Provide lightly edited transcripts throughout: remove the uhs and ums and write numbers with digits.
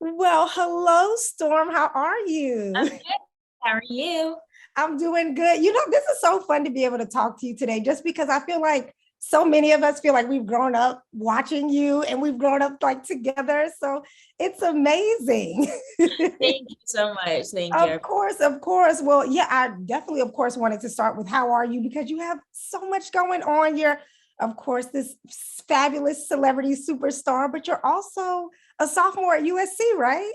Well, hello, Storm. How are I'm you? good. How are you? I'm doing good. This is so fun to be able to talk to you today, just because I feel like so many of us feel like we've grown up watching you and we've grown up like together. So it's amazing. Thank you so much. Thank you. Of course, of course. Well, yeah, I definitely, of course, wanted to start with how are you because you have so much going on. You're, of course, this fabulous celebrity superstar, but you're also a sophomore at USC, right?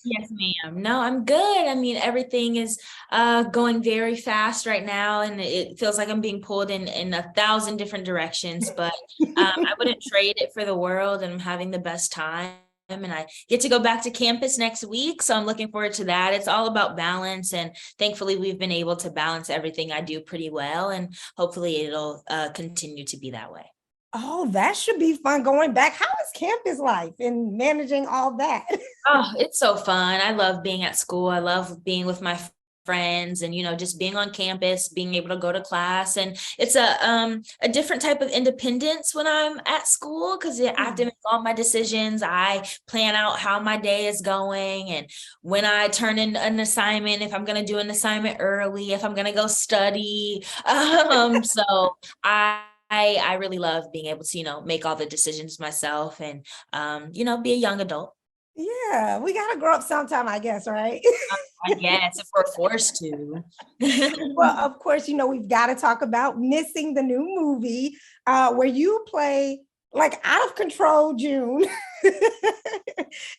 Yes, ma'am. No, I'm good. I mean, everything is going very fast right now, and it feels like I'm being pulled in 1,000 different directions. But I wouldn't trade it for the world, and I'm having the best time. And I get to go back to campus next week, so I'm looking forward to that. It's all about balance, and thankfully, we've been able to balance everything I do pretty well, and hopefully, it'll continue to be that way. Oh, that should be fun going back. How is campus life and managing all that? Oh, it's so fun. I love being at school. I love being with my friends and just being on campus, being able to go to class. And it's a different type of independence when I'm at school because I have to make all my decisions. I plan out how my day is going and when I turn in an assignment, if I'm going to do an assignment early, if I'm going to go study. So I really love being able to, make all the decisions myself and be a young adult. Yeah, we gotta grow up sometime, I guess, right? I guess if we're forced to. Well, of course, we've got to talk about Missing, the new movie, where you play like out of control June.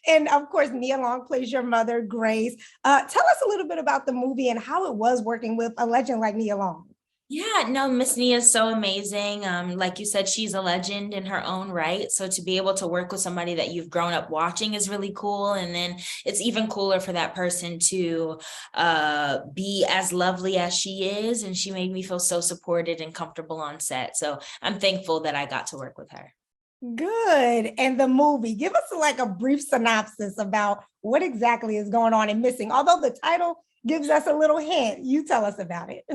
And of course, Nia Long plays your mother, Grace. Tell us a little bit about the movie and how it was working with a legend like Nia Long. Yeah, no, Miss Nia is so amazing. Like you said, she's a legend in her own right. So to be able to work with somebody that you've grown up watching is really cool. And then it's even cooler for that person to be as lovely as she is. And she made me feel so supported and comfortable on set. So I'm thankful that I got to work with her. Good. And the movie, give us like a brief synopsis about what exactly is going on in Missing. Although the title gives us a little hint, you tell us about it.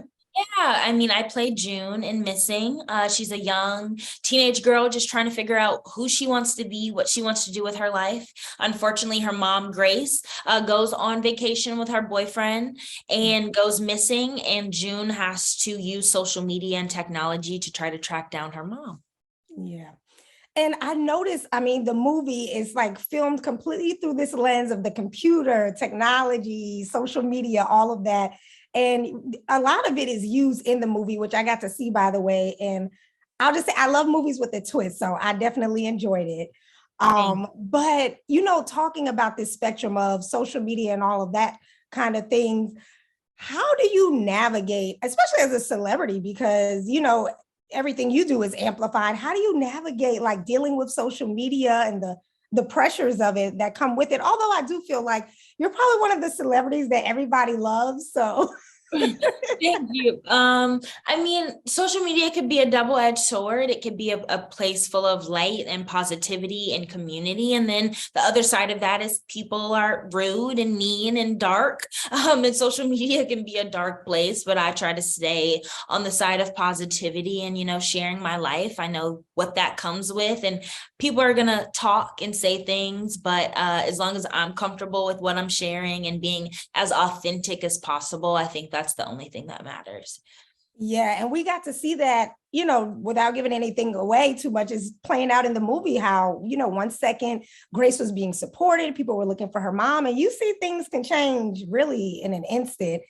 Yeah, I mean, I played June in Missing. She's a young teenage girl just trying to figure out who she wants to be, what she wants to do with her life. Unfortunately, her mom, Grace, goes on vacation with her boyfriend and goes missing, and June has to use social media and technology to try to track down her mom. Yeah. And I noticed, I mean, the movie is like filmed completely through this lens of the computer, technology, social media, all of that. And a lot of it is used in the movie, which I got to see, by the way. And I'll just say, I love movies with a twist. So I definitely enjoyed it. But, talking about this spectrum of social media and all of that kind of things, how do you navigate, especially as a celebrity, because, everything you do is amplified. How do you navigate like dealing with social media and the pressures of it that come with it? Although I do feel like you're probably one of the celebrities that everybody loves. So Thank you. I mean, social media could be a double-edged sword. It could be a place full of light and positivity and community. And then the other side of that is people are rude and mean and dark. And social media can be a dark place, but I try to stay on the side of positivity and, sharing my life. I know what that comes with, and people are gonna talk and say things, but as long as I'm comfortable with what I'm sharing and being as authentic as possible, I think that's the only thing that matters. yeah, and we got to see that, without giving anything away too much, is playing out in the movie how, 1 second Grace was being supported, people were looking for her mom, and you see things can change really in an instant.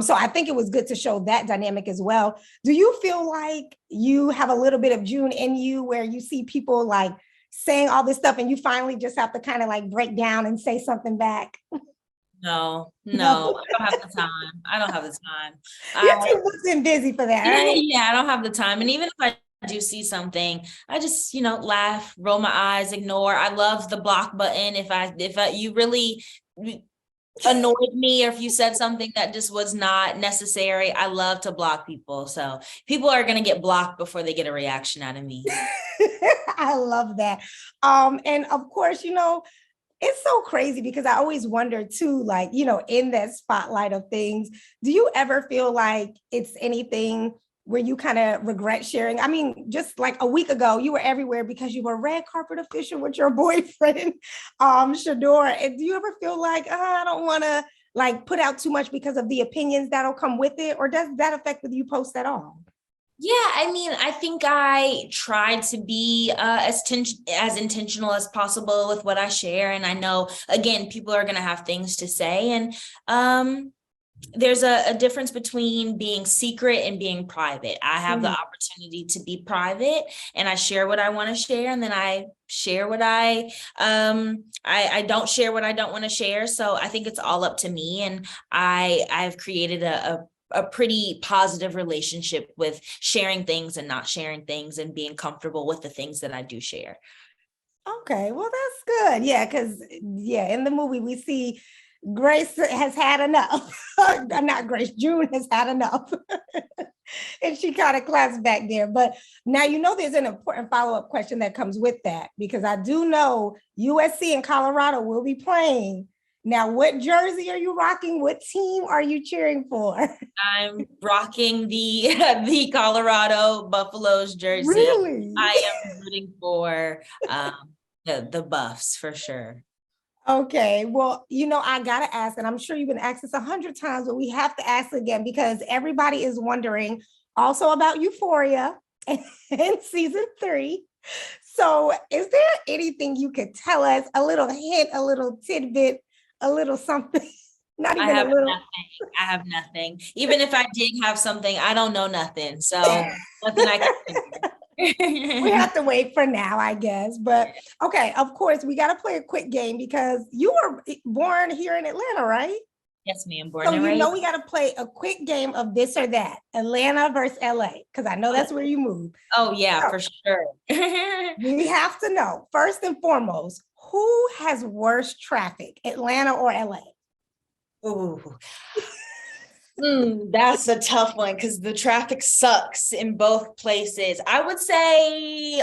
So I think it was good to show that dynamic as well. Do you feel like you have a little bit of June in you where you see people like saying all this stuff and you finally just have to kind of like break down and say something back? No, no, No, I don't have the time. I don't have the time. you're I too booked and busy for that, right? yeah, I don't have the time. And even if I do see something, I just, laugh, roll my eyes, ignore. I love the block button. If you really annoyed me or if you said something that just was not necessary, I love to block people. So people are gonna get blocked before they get a reaction out of me. I love that. And of course, it's so crazy because I always wonder too, like, in that spotlight of things, do you ever feel like it's anything where you kind of regret sharing? I mean, just like a week ago, you were everywhere because you were red carpet official with your boyfriend, Shador. And do you ever feel like, I don't want to like put out too much because of the opinions that'll come with it? Or does that affect whether you post at all? Yeah, I mean, I think I tried to be as intentional as possible with what I share. And I know, again, people are going to have things to say. And there's a difference between being secret and being private. I have the opportunity to be private, and I share what I want to share, and then I share what I don't share what I don't want to share. So I think it's all up to me. And I've created a pretty positive relationship with sharing things and not sharing things, and being comfortable with the things that I do share. Okay, well, that's good. Yeah, because in the movie we see Grace has had enough. Not Grace, June has had enough. And she kind of claps back there. But now there's an important follow-up question that comes with that, because I do know USC and Colorado will be playing. Now, what jersey are you rocking? What team are you cheering for? I'm rocking the Colorado Buffaloes jersey. Really? I am rooting for the Buffs for sure. Okay, well, I gotta ask, and I'm sure you've been asked this 100 times, but we have to ask again because everybody is wondering also about Euphoria in season 3. So, is there anything you could tell us? A little hint, a little tidbit, a little something? Not even a little. Nothing. I have nothing. Even if I did have something, I don't know nothing. So nothing I can. We have to wait for now, I guess. But okay, of course, we got to play a quick game because you were born here in Atlanta, right? Yes, ma'am. Born So and raised. we got to play a quick game of this or that, Atlanta versus LA, because I know that's where you move. Oh yeah, So, for sure. we have to know, first and foremost, who has worse traffic, Atlanta or LA? Ooh. That's a tough one because the traffic sucks in both places. I would say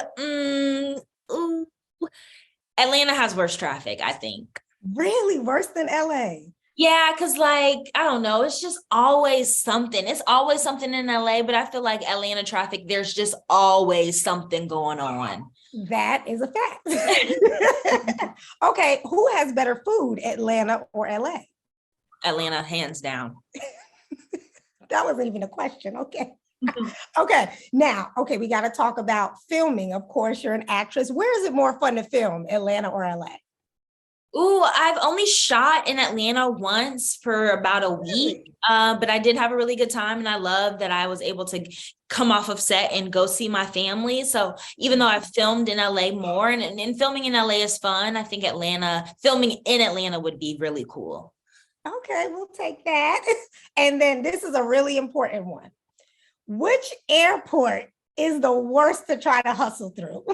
Atlanta has worse traffic, I think. Really? Worse than LA? Yeah, because I don't know, it's just always something. It's always something in LA, but I feel like Atlanta traffic, there's just always something going on. That is a fact. Okay, who has better food, Atlanta or LA? Atlanta, hands down. That wasn't even a question. Okay. Okay. Now, we got to talk about filming. Of course, you're an actress. Where is it more fun to film, Atlanta or LA? Ooh, I've only shot in Atlanta once for about a week, but I did have a really good time, and I love that I was able to come off of set and go see my family. So even though I've filmed in LA more, and filming in LA is fun, I think filming in Atlanta would be really cool. Okay, we'll take that. And then this is a really important one. Which airport is the worst to try to hustle through?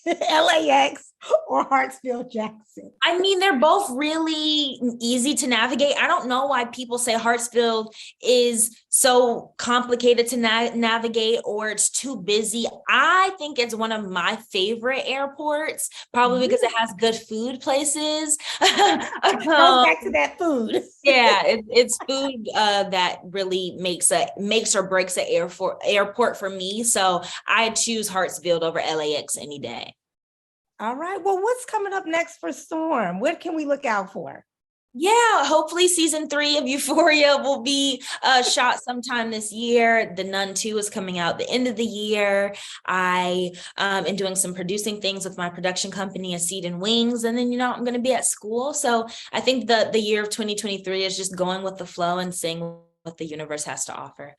LAX or Hartsfield Jackson? I mean, they're both really easy to navigate. I don't know why people say Hartsfield is so complicated to navigate or it's too busy. I think it's one of my favorite airports, probably because it has good food places. It goes back to that food. Yeah, it's food that really makes or breaks an airport for me. So I choose Hartsfield over LAX any day. All right. Well, what's coming up next for Storm? What can we look out for? Yeah, hopefully season 3 of Euphoria will be shot sometime this year. The Nun 2 is coming out the end of the year. I am doing some producing things with my production company, A Seed and Wings. And then, I'm going to be at school. So I think the year of 2023 is just going with the flow and seeing what the universe has to offer.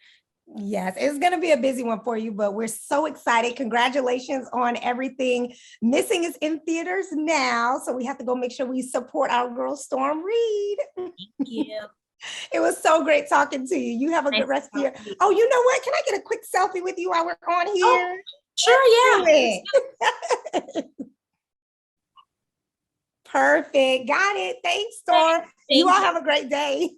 Yes, it's going to be a busy one for you, but we're so excited. Congratulations on everything. Missing is in theaters now, so we have to go make sure we support our girl, Storm Reid. Thank you. It was so great talking to you. You have a good rest of your... Oh, you know what? Can I get a quick selfie with you while we're on here? Oh, sure, yeah. Perfect. Got it. Thanks, Storm. You all have a great day.